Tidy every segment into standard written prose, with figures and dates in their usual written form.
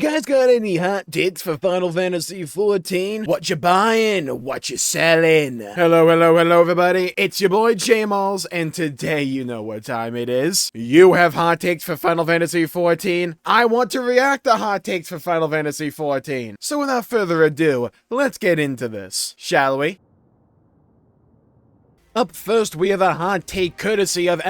guys got any hot takes for Final Fantasy XIV? What you buying? What you selling? Hello, everybody. It's your boy Jmulls, and today you know what time it is. You have hot takes for Final Fantasy XIV. I want to react to hot takes for Final Fantasy XIV. So without further ado, let's get into this, shall we? Up first, we have a hot take courtesy of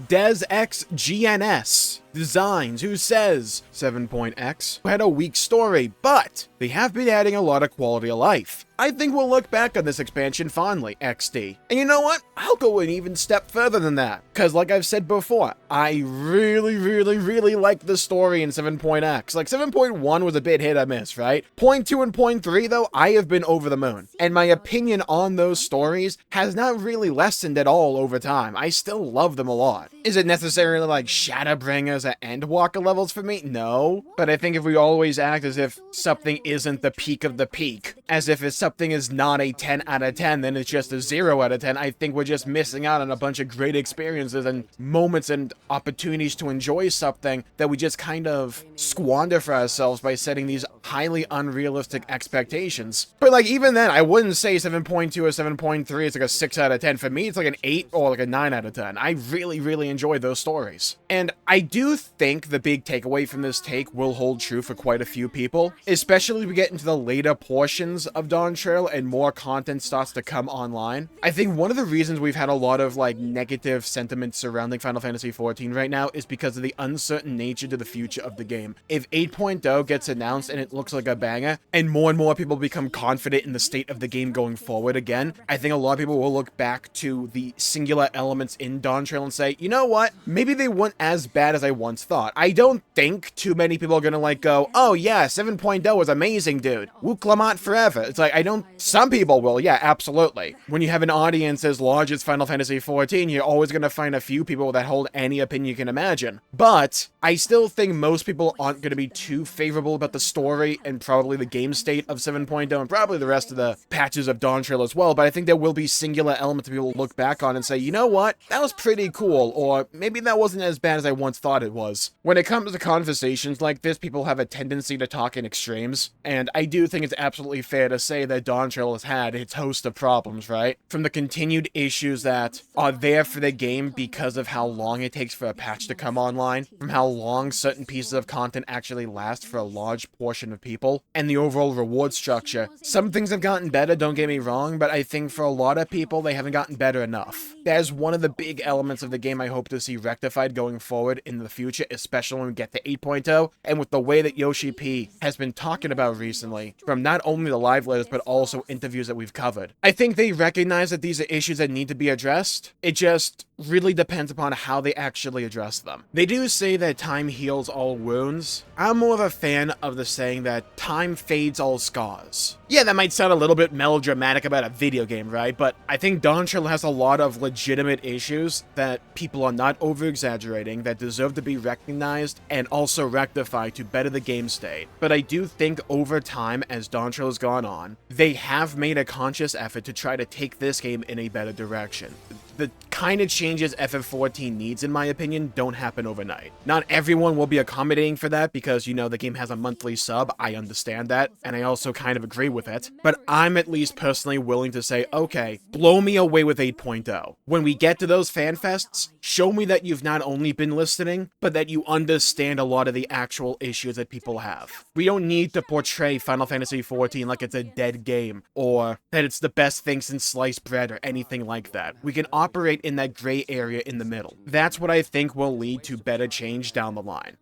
@DesXGNS Designs, who says 7.x had a weak story, but they have been adding a lot of quality of life. I think we'll look back on this expansion fondly, XD. And you know what? I'll go an even step further than that. Because like I've said before, I really like the story in 7.x. Like 7.1 was a bit hit or miss, right? Point 2 and point 3 though, I have been over the moon. And my opinion on those stories has not really lessened at all over time. I still love them a lot. Is it necessarily like Shadowbringers at Endwalker levels for me? No. But I think if we always act as if something isn't the peak of the peak, as if it's something is not a 10 out of 10, then it's just a 0 out of 10, I think we're just missing out on a bunch of great experiences and moments and opportunities to enjoy something that we just kind of squander for ourselves by setting these highly unrealistic expectations. But like even then, I wouldn't say 7.2 or 7.3 is like a 6 out of 10. For me, it's like an 8 or like a 9 out of 10. I really enjoy those stories. And I do think the big takeaway from this take will hold true for quite a few people, especially as we get into the later portions of Dawntrail and more content starts to come online. I think one of the reasons we've had a lot of like negative sentiments surrounding Final Fantasy XIV right now is because of the uncertain nature to the future of the game. If 8.0 gets announced and it looks like a banger, and more people become confident in the state of the game going forward again, I think a lot of people will look back to the singular elements in Dawntrail and say, you know what, maybe they weren't as bad as I once thought. I don't think too many people are gonna like go, oh yeah, 7.0 was amazing, dude. Woo Glamour forever. It's like, some people will, yeah, absolutely. When you have an audience as large as Final Fantasy XIV, you're always gonna find a few people that hold any opinion you can imagine. But I still think most people aren't gonna be too favorable about the story and probably the game state of 7.0 and probably the rest of the patches of Dawntrail as well, but I think there will be singular elements that people will look back on and say, you know what, that was pretty cool, or maybe that wasn't as bad as I once thought it was. When it comes to conversations like this, people have a tendency to talk in extremes, and I do think it's absolutely fair to say that Dawntrail has had its host of problems, right? From the continued issues that are there for the game because of how long it takes for a patch to come online, from how long certain pieces of content actually last for a large portion of people, and the overall reward structure. Some things have gotten better, don't get me wrong, but I think for a lot of people, they haven't gotten better enough. That is one of the big elements of the game I hope to see rectified going forward in the future, especially when we get to 8.0, and with the way that Yoshi P has been talking about recently, from not only the live letters, but also interviews that we've covered. I think they recognize that these are issues that need to be addressed. It just really depends upon how they actually address them. They do say that time heals all wounds. I'm more of a fan of the saying that time fades all scars. Yeah, that might sound a little bit melodramatic about a video game, right? But I think Dawntrail has a lot of legitimate issues that people are not over-exaggerating, that deserve to be recognized and also rectified to better the game state. But I do think over time, as Dawntrail has gone on, they have made a conscious effort to try to take this game in a better direction. The kind of changes FF14 needs, in my opinion, don't happen overnight. Not everyone will be accommodating for that because, you know, the game has a monthly sub. I understand that, and I also kind of agree with it. But I'm at least personally willing to say, okay, blow me away with 8.0. When we get to those fan fests, show me that you've not only been listening, but that you understand a lot of the actual issues that people have. We don't need to portray Final Fantasy XIV like it's a dead game, or that it's the best thing since sliced bread or anything like that. We can operate in that gray area in the middle. That's what I think will lead to better change down the line.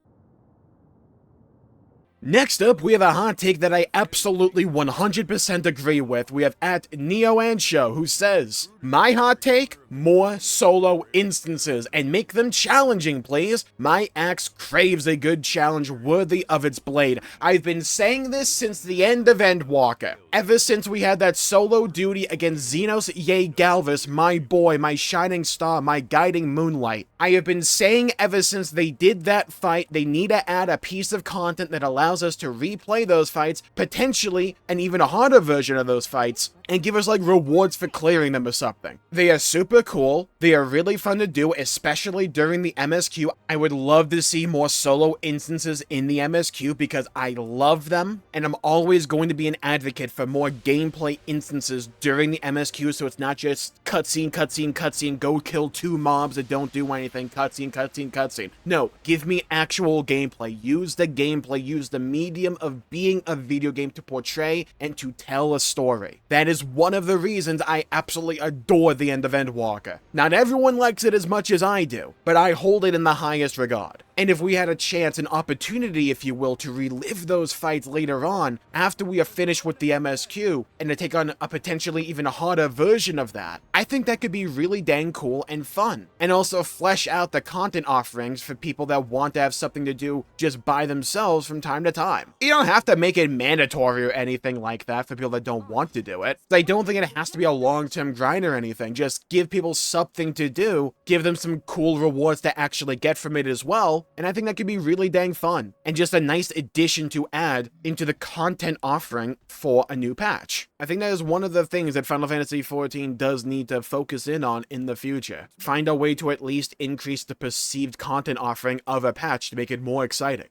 Next up, we have a hot take that I absolutely 100% agree with. We have @NeoAnsho, who says, my hot take, more solo instances, and make them challenging, please. My axe craves a good challenge worthy of its blade. I've been saying this since the end of Endwalker. Ever since we had that solo duty against Xenos Yea Galvus, my boy, my shining star, my guiding moonlight. I have been saying ever since they did that fight, they need to add a piece of content that allows us to replay those fights, potentially an even harder version of those fights, and give us like rewards for clearing them or something. They are super cool. They are really fun to do, especially during the MSQ. I would love to see more solo instances in the MSQ because I love them, and I'm always going to be an advocate for more gameplay instances during the MSQ, so it's not just cutscene, cutscene, cutscene, go kill 2 mobs that don't do anything, cutscene, cutscene, cutscene. No, give me actual gameplay. Use the gameplay, use the medium of being a video game to portray and to tell a story. That is one of the reasons I absolutely adore the end of Endwalker. Not everyone likes it as much as I do, but I hold it in the highest regard. And if we had a chance, an opportunity, if you will, to relive those fights later on, after we are finished with the MSQ, and to take on a potentially even harder version of that, I think that could be really dang cool and fun. And also flesh out the content offerings for people that want to have something to do just by themselves from time to time. You don't have to make it mandatory or anything like that for people that don't want to do it. I don't think it has to be a long-term grind or anything. Just give people something to do, give them some cool rewards to actually get from it as well, and I think that could be really dang fun, and just a nice addition to add into the content offering for a new patch. I think that is one of the things that Final Fantasy XIV does need to focus in on in the future. Find a way to at least increase the perceived content offering of a patch to make it more exciting.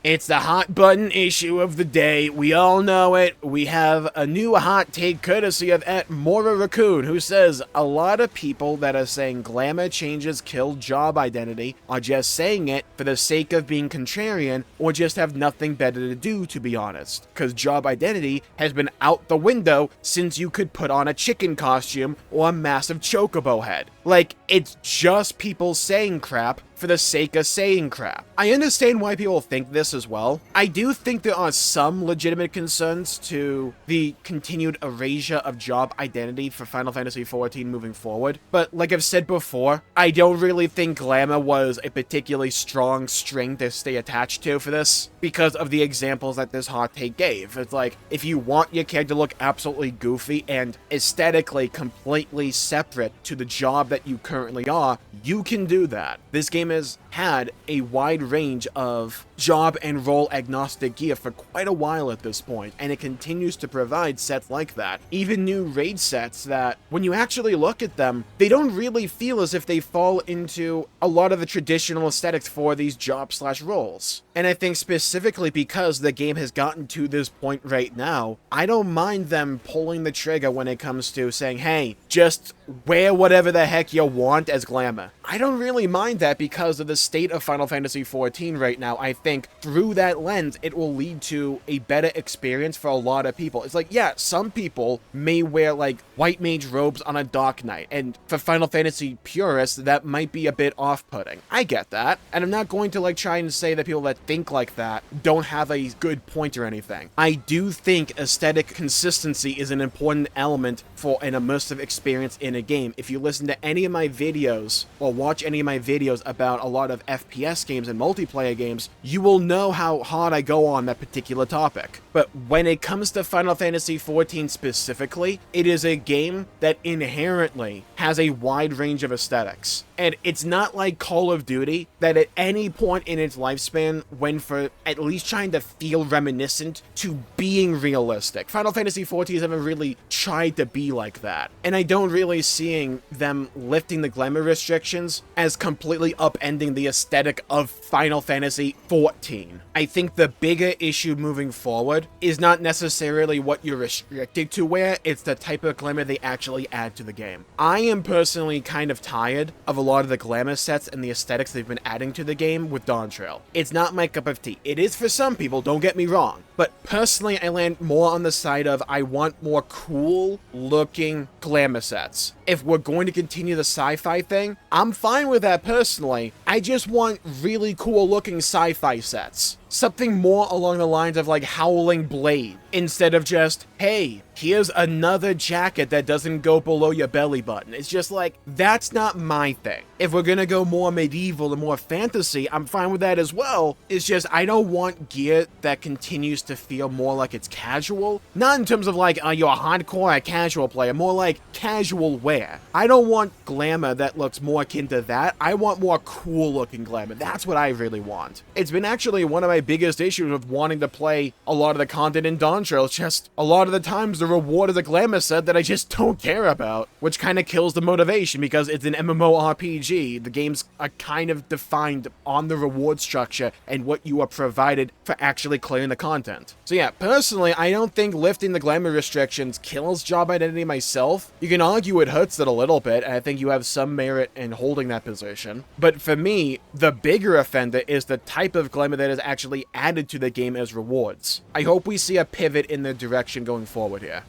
It's the hot button issue of the day. We all know it. We have a new hot take courtesy of @MoraRaccoon, who says, a lot of people that are saying Glamour changes kill job identity are just saying it for the sake of being contrarian or just have nothing better to do, to be honest. Because job identity has been out the window since you could put on a chicken costume or a massive chocobo head. Like, it's just people saying crap for the sake of saying crap. I understand why people think this as well. I do think there are some legitimate concerns to the continued erasure of job identity for Final Fantasy XIV moving forward, but like I've said before, I don't really think Glamour was a particularly strong string to stay attached to for this, because of the examples that this hot take gave. It's like, if you want your character to look absolutely goofy and aesthetically completely separate to the job that you currently are, you can do that. This game has had a wide range of job and role agnostic gear for quite a while at this point, and it continues to provide sets like that. Even new raid sets that, when you actually look at them, they don't really feel as if they fall into a lot of the traditional aesthetics for these job/roles. And I think specifically because the game has gotten to this point right now, I don't mind them pulling the trigger when it comes to saying, hey, just wear whatever the heck you want as Glamour. I don't really mind that because of the state of Final Fantasy XIV right now. I think through that lens, it will lead to a better experience for a lot of people. It's like, yeah, some people may wear like white mage robes on a dark night, and for Final Fantasy purists, that might be a bit off-putting. I get that, and I'm not going to like try and say that people that think like that don't have a good point or anything. I do think aesthetic consistency is an important element for an immersive experience in a game. If you listen to any of my videos or watch any of my videos about a lot of FPS games and multiplayer games, you will know how hard I go on that particular topic. But when it comes to Final Fantasy XIV specifically, it is a game that inherently has a wide range of aesthetics. And it's not like Call of Duty that at any point in its lifespan went for at least trying to feel reminiscent to being realistic. Final Fantasy XIV has never really tried to be like that. And I don't really seeing them lifting the glamour restrictions as completely upending the aesthetic of Final Fantasy XIV. I think the bigger issue moving forward is not necessarily what you're restricted to wear, it's the type of glamour they actually add to the game. I am personally kind of tired of a lot of the glamour sets and the aesthetics they've been adding to the game with Dawntrail. It's not my cup of tea. It is for some people, don't get me wrong, but personally I land more on the side of I want more cool looking glamour sets. If we're going to continue the sci-fi thing, I'm fine with that personally. I just want really cool looking sci-fi sets. Something more along the lines of like Howling Blade, instead of just, hey, here's another jacket that doesn't go below your belly button. It's just like, that's not my thing. If we're gonna go more medieval and more fantasy, I'm fine with that as well. It's just, I don't want gear that continues to feel more like it's casual. Not in terms of like, you're a hardcore or a casual player, more like casual wear. I don't want glamour that looks more akin to that. I want more cool looking glamour. That's what I really want. It's been actually one of my my biggest issues with wanting to play a lot of the content in Dawntrail. It's just, a lot of the times the reward is a glamour set that I just don't care about, which kind of kills the motivation because it's an MMORPG. The game's kind of defined on the reward structure and what you are provided for actually clearing the content. So yeah, personally, I don't think lifting the glamour restrictions kills job identity myself. You can argue it hurts it a little bit, and I think you have some merit in holding that position. But for me, the bigger offender is the type of glamour that is actually added to the game as rewards. I hope we see a pivot in the direction going forward here.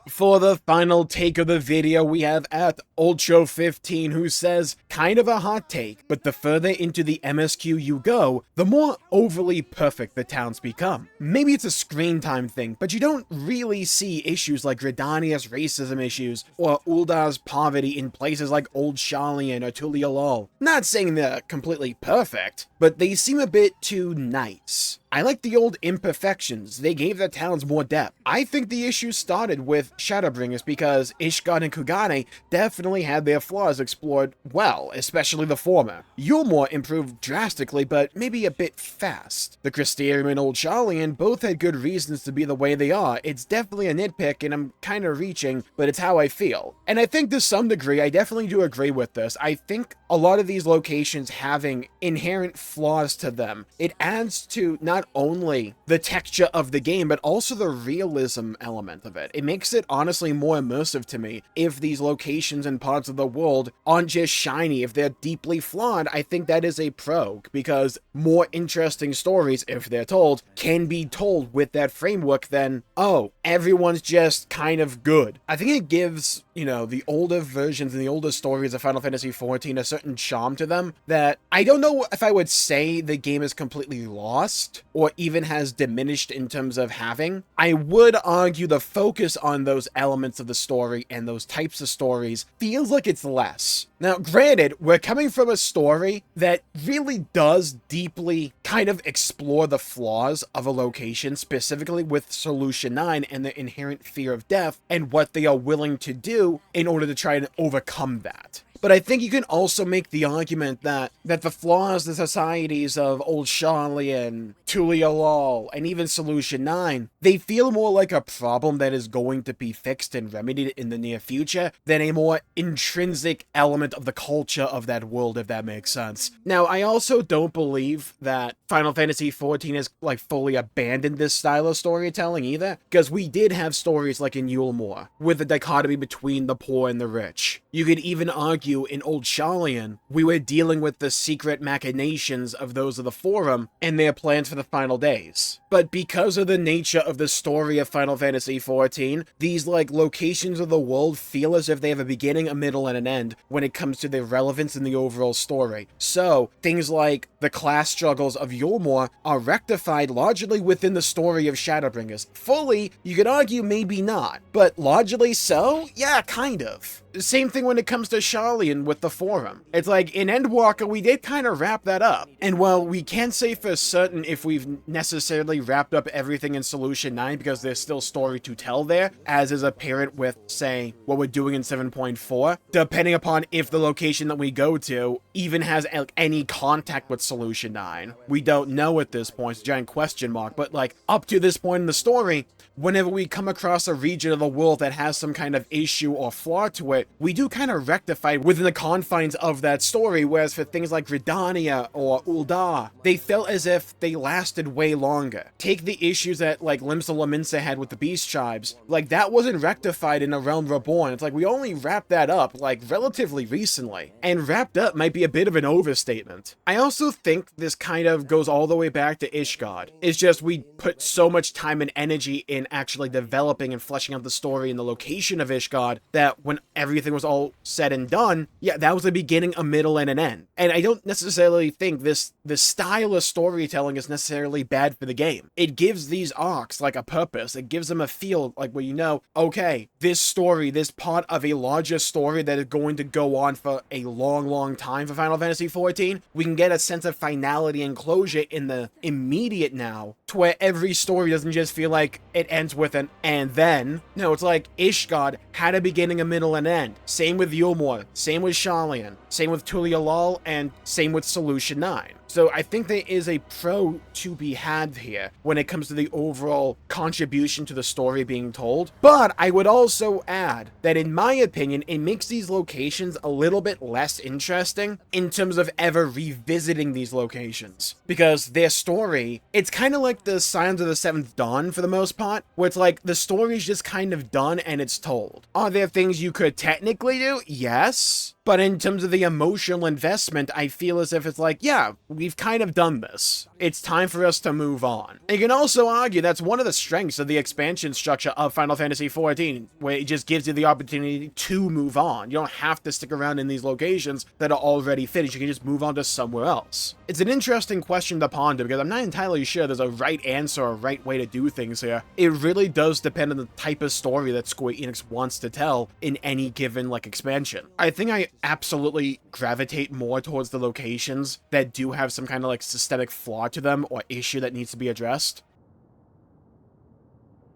For the final take of the video, we have at Ultra15, who says, kind of a hot take, but the further into the MSQ you go, the more overly perfect the towns become. Maybe it's a screen time thing, but you don't really see issues like Redania's racism issues, or Ulda's poverty in places like Old Sharlayan or Tulialol. Not saying they're completely perfect, but they seem a bit too nice. I like the old imperfections, they gave the towns more depth. I think the issue started with Shadowbringers because Ishgard and Kugane definitely had their flaws explored well, especially the former. Yulmore improved drastically, but maybe a bit fast. The Crystarium and Old Sharlayan both had good reasons to be the way they are. It's definitely a nitpick and I'm kind of reaching, but it's how I feel. And I think to some degree, I definitely do agree with this. I think a lot of these locations having inherent flaws to them, it adds to not only the texture of the game, but also the realism element of it. It makes it honestly more immersive to me if these locations and parts of the world aren't just shiny, if they're deeply flawed. I think that is a pro, because more interesting stories, if they're told, can be told with that framework than, oh, everyone's just kind of good. I think it gives, you know, the older versions and the older stories of Final Fantasy XIV a certain charm to them that I don't know if I would say the game is completely lost or even has diminished in terms of having. I would argue the focus on those elements of the story and those types of stories feels like it's less. Now, granted, we're coming from a story that really does deeply kind of explore the flaws of a location, specifically with Solution 9 and the inherent fear of death and what they are willing to do in order to try and overcome that. But I think you can also make the argument that the flaws, the societies of Old Sharlayan, Tulialol, and even Solution 9, they feel more like a problem that is going to be fixed and remedied in the near future than a more intrinsic element of the culture of that world, if that makes sense. Now, I also don't believe that Final Fantasy XIV has like fully abandoned this style of storytelling either, because we did have stories like in Yulmore, with the dichotomy between the poor and the rich. You could even argue in Old Sharlayan, we were dealing with the secret machinations of those of the Forum and their plans for the final days. But because of the nature of the story of Final Fantasy XIV, these like locations of the world feel as if they have a beginning, a middle, and an end when it comes to their relevance in the overall story. So, things like the class struggles of Yulmore are rectified largely within the story of Shadowbringers. Fully, you could argue maybe not, but largely so? Yeah, kind of. Same thing when it comes to Sharlayan with the Forum. It's like, in Endwalker, we did kind of wrap that up. And while we can't say for certain if we've necessarily wrapped up everything in Solution 9 because there's still story to tell there, as is apparent with, say, what we're doing in 7.4, depending upon if the location that we go to even has any contact with Solution 9. We don't know at this point, it's a giant question mark, but like, up to this point in the story, whenever we come across a region of the world that has some kind of issue or flaw to it, we do kind of rectify within the confines of that story, whereas for things like Redania or Ulda, they felt as if they lasted way longer. Take the issues that like Limsa Laminsa had with the Beast Tribes, like that wasn't rectified in A Realm Reborn. It's like we only wrapped that up like relatively recently, and wrapped up might be a bit of an overstatement. I also think this kind of goes all the way back to Ishgard. It's just we put so much time and energy in actually developing and fleshing out the story and the location of Ishgard that when everything was all said and done, yeah, that was a beginning, a middle, and an end. And I don't necessarily think this style of storytelling is necessarily bad for the game. It gives these arcs like a purpose. It gives them a feel like where you know, okay, this story, this part of a larger story that is going to go on for a long, long time for Final Fantasy XIV, we can get a sense of finality and closure in the immediate now, to where every story doesn't just feel like it ends with an and then. No, it's like Ishgard had a beginning, a middle, and end. Same with Yulmore, same with Sharlayan, same with Tulialol, and same with Solution 9. So I think there is a pro to be had here when it comes to the overall contribution to the story being told. But I would also add that in my opinion, it makes these locations a little bit less interesting in terms of ever revisiting these locations. Because their story, it's kind of like the Signs of the Seventh Dawn for the most part, where it's like the story's just kind of done and it's told. Are there things you could technically do? Yes. But in terms of the emotional investment, I feel as if it's like, yeah, we've kind of done this. It's time for us to move on. And you can also argue that's one of the strengths of the expansion structure of Final Fantasy XIV, where it just gives you the opportunity to move on. You don't have to stick around in these locations that are already finished. You can just move on to somewhere else. It's an interesting question to ponder because I'm not entirely sure there's a right answer or a right way to do things here. It really does depend on the type of story that Square Enix wants to tell in any given, expansion. I think I absolutely gravitate more towards the locations that do have some kind of systemic flaw to them or issue that needs to be addressed.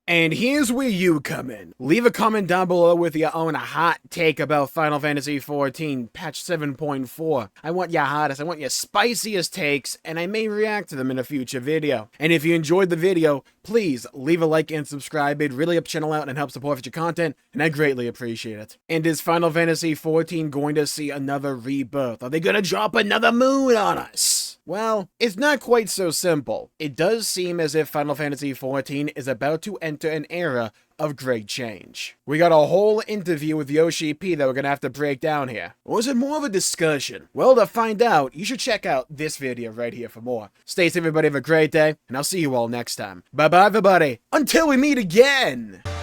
And here's where you come in. Leave a comment down below with your own hot take about Final Fantasy XIV Patch 7.4. I want your hottest, I want your spiciest takes, and I may react to them in a future video. And if you enjoyed the video, please leave a like and subscribe. It really helps the channel out and helps support future content, and I greatly appreciate it. And is Final Fantasy XIV going to see another rebirth? Are they going to drop another moon on us? Well, it's not quite so simple. It does seem as if Final Fantasy XIV is about to enter an era of great change. We got a whole interview with Yoshi P that we're gonna have to break down here. Or is it more of a discussion? Well, to find out, you should check out this video right here for more. Stay safe, everybody, have a great day, and I'll see you all next time. Bye-bye, everybody, until we meet again!